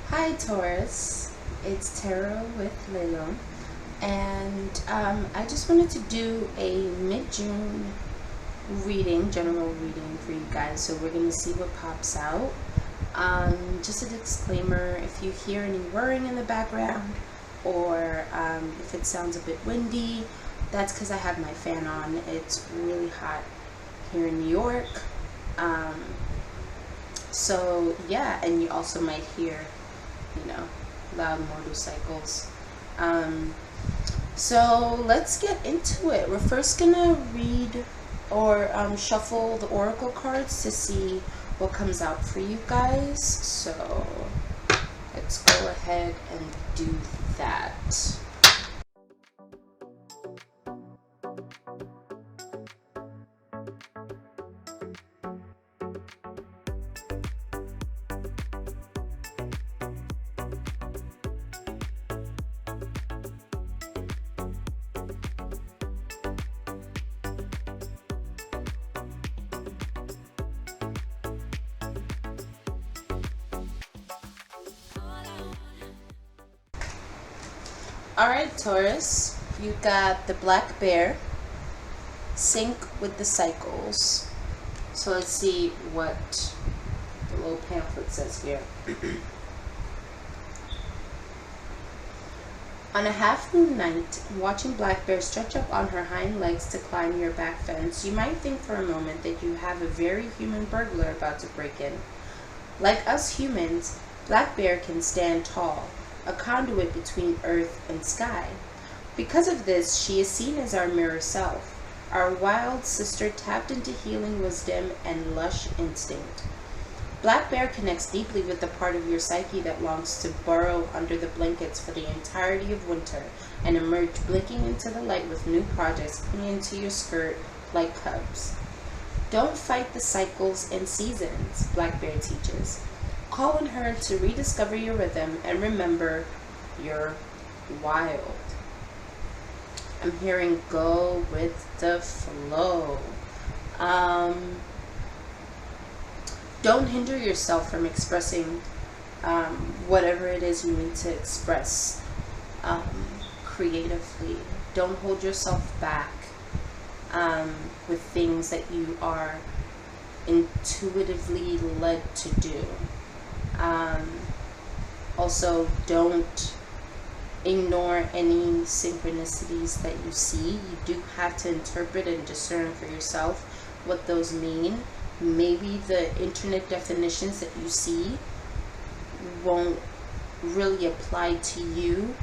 Hi Taurus, it's Tarot with Lelo, and I just wanted to do a mid-June reading, general reading for you guys. So we're gonna see what pops out. Just a disclaimer: if you hear any whirring in the background, or if it sounds a bit windy, that's because I have my fan on. It's really hot here in New York. So yeah, and you also might hear loud motorcycles. So let's get into it. We're first gonna read or shuffle the oracle cards to see what comes out for you guys. So let's go ahead and do that. Alright, Taurus, you got the black bear, sync with the cycles. So let's see what the little pamphlet says here. On a half moon night, watching black bear stretch up on her hind legs to climb your back fence, you might think for a moment that you have a very human burglar about to break in. Like us humans, black bear can stand tall, a conduit between earth and sky. Because of this, she is seen as our mirror self, our wild sister tapped into healing wisdom and lush instinct. Black bear connects deeply with the part of your psyche that longs to burrow under the blankets for the entirety of winter and emerge blinking into the light with new projects clinging to your skirt like cubs. Don't fight the cycles and seasons, black bear teaches. Call on her to rediscover your rhythm and remember you're wild. I'm hearing go with the flow. Don't hinder yourself from expressing whatever it is you need to express creatively. Don't hold yourself back with things that you are intuitively led to do. Also, don't ignore any synchronicities that you see. You do have to interpret and discern for yourself what those mean. Maybe the internet definitions that you see won't really apply to you.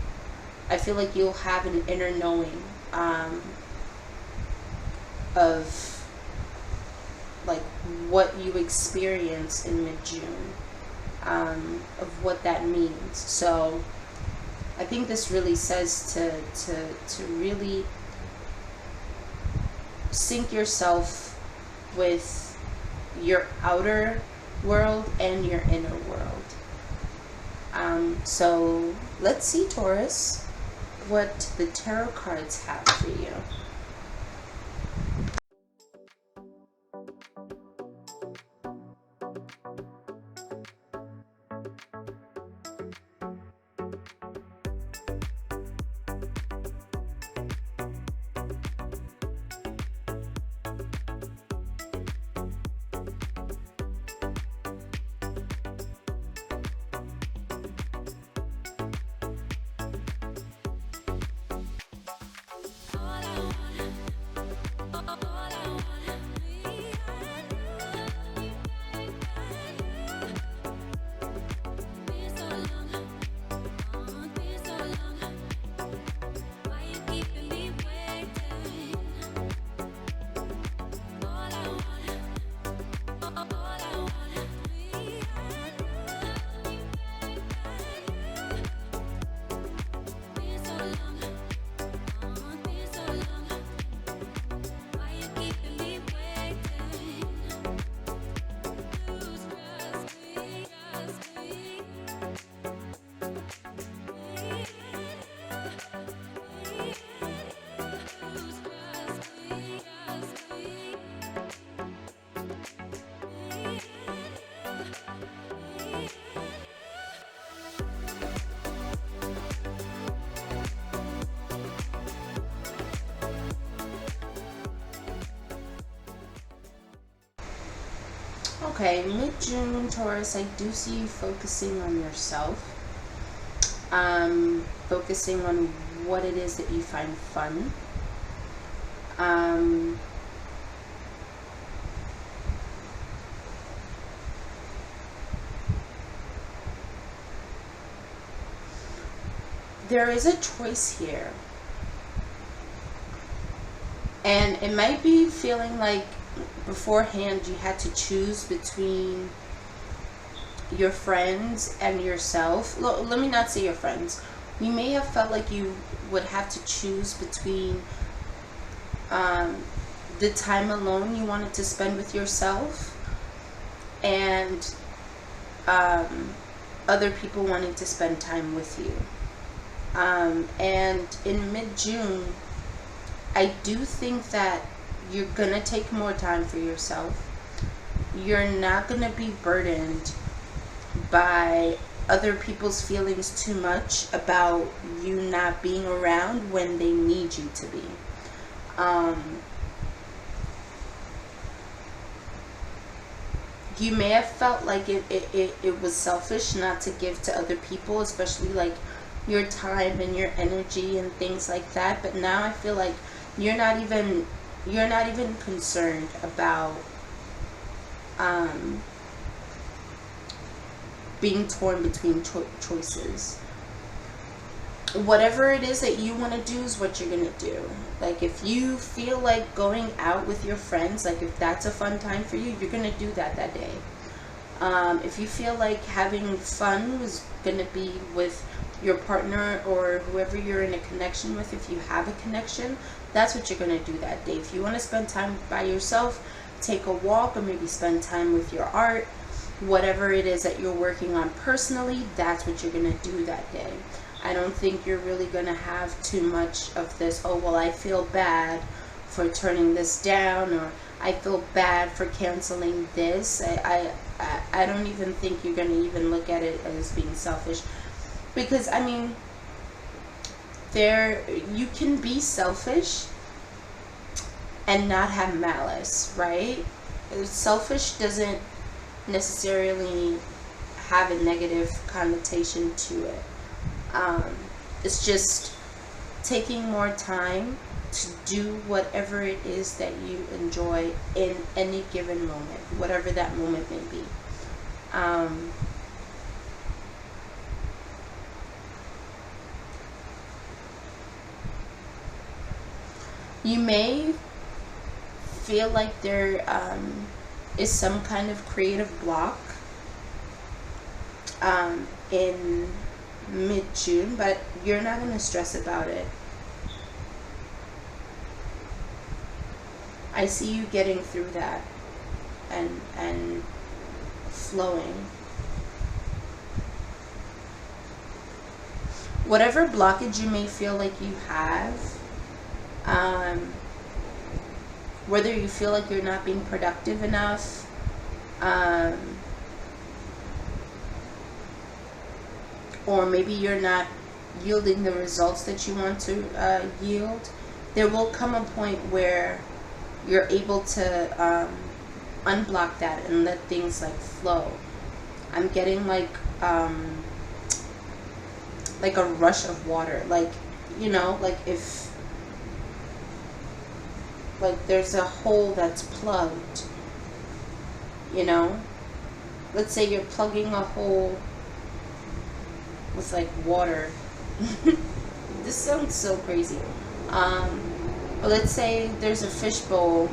I feel like you'll have an inner knowing of like what you experience in mid-June, of what that means. So I think this really says to really sync yourself with your outer world and your inner world. So let's see, Taurus, what the tarot cards have for you. Okay, mid-June, Taurus, I do see you focusing on yourself. Focusing on what it is that you find fun. There is a choice here. And it might be feeling like beforehand you had to choose between your friends and yourself. Let me not say your friends. You may have felt like you would have to choose between the time alone you wanted to spend with yourself and other people wanting to spend time with you. And in mid-June, I do think that you're going to take more time for yourself. You're not going to be burdened by other people's feelings too much about you not being around when they need you to be. You may have felt like it was selfish not to give to other people, especially like your time and your energy and things like that. But now I feel like you're not even concerned about being torn between choices. Whatever it is that you want to do is what you're going to do. Like if you feel like going out with your friends, like if that's a fun time for you, you're going to do that day. If you feel like having fun was going to be with your partner or whoever you're in a connection with, if you have a connection, that's what you're going to do that day. If you want to spend time by yourself, take a walk or maybe spend time with your art, whatever it is that you're working on personally, that's what you're going to do that day. I don't think you're really going to have too much of this, oh, well, I feel bad for turning this down, or I feel bad for canceling this. I don't even think you're going to even look at it as being selfish. Because, I mean, you can be selfish and not have malice, right? Selfish doesn't necessarily have a negative connotation to it. It's just taking more time to do whatever it is that you enjoy in any given moment, whatever that moment may be. You may feel like there is some kind of creative block in mid-June, but you're not going to stress about it. I see you getting through that and flowing. Whatever blockage you may feel like you have, whether you feel like you're not being productive enough, or maybe you're not yielding the results that you want to yield, there will come a point where you're able to unblock that and let things like flow. I'm getting like a rush of water, like, you know, like if like there's a hole that's plugged, you know, let's say you're plugging a hole with like water. This sounds so crazy. But let's say there's a fish bowl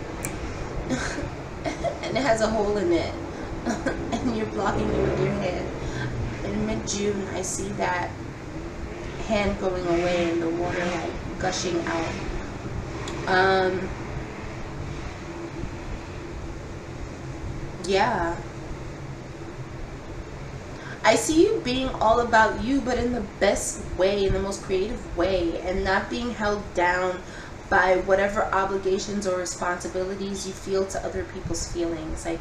and it has a hole in it and you're blocking it with your hand. In mid-June, I see that hand going away and the water like gushing out. Yeah. I see you being all about you, but in the best way, in the most creative way, and not being held down by whatever obligations or responsibilities you feel to other people's feelings. Like,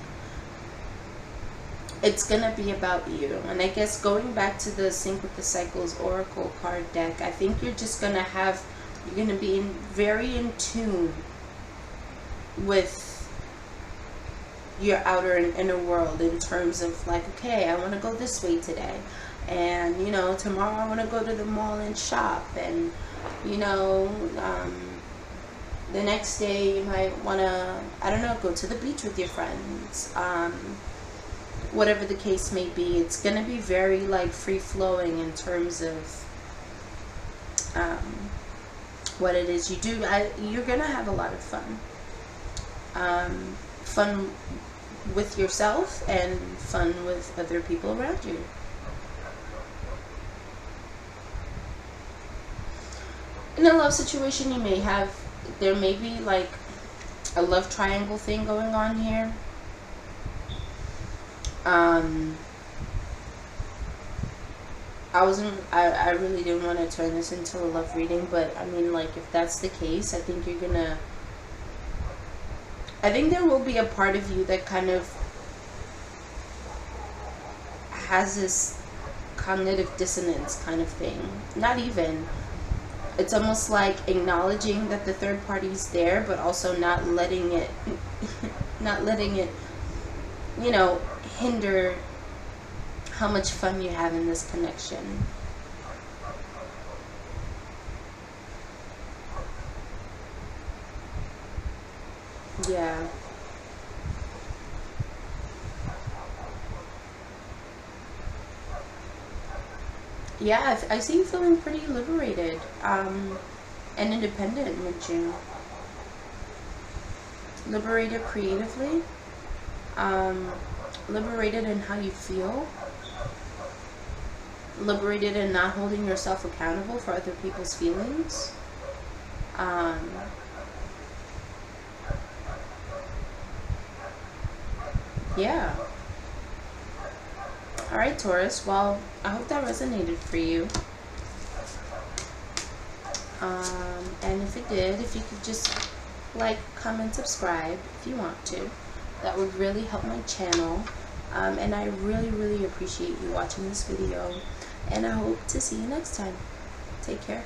it's gonna be about you. And I guess going back to the Sync with the Cycles Oracle card deck, I think you're just gonna you're gonna be very in tune with your outer and inner world, in terms of like, okay, I want to go this way today, and you know, tomorrow I want to go to the mall and shop, and you know, the next day you might want to, I don't know, go to the beach with your friends. Whatever the case may be, it's going to be very like free flowing in terms of what it is you do. You're going to have a lot of fun. Fun with yourself and fun with other people around you. In a love situation, there may be like a love triangle thing going on here. I really didn't want to turn this into a love reading, but I mean, like, if that's the case, I think there will be a part of you that kind of has this cognitive dissonance kind of thing. Not even. It's almost like acknowledging that the third party's there, but also not letting it, you know, hinder how much fun you have in this connection. Yeah. Yeah, I see you feeling pretty liberated, and independent in June. Liberated creatively, liberated in how you feel, liberated in not holding yourself accountable for other people's feelings. Yeah. Alright, Taurus, well, I hope that resonated for you. And if it did, if you could just like, comment, subscribe if you want to. That would really help my channel. And I really, really appreciate you watching this video. And I hope to see you next time. Take care.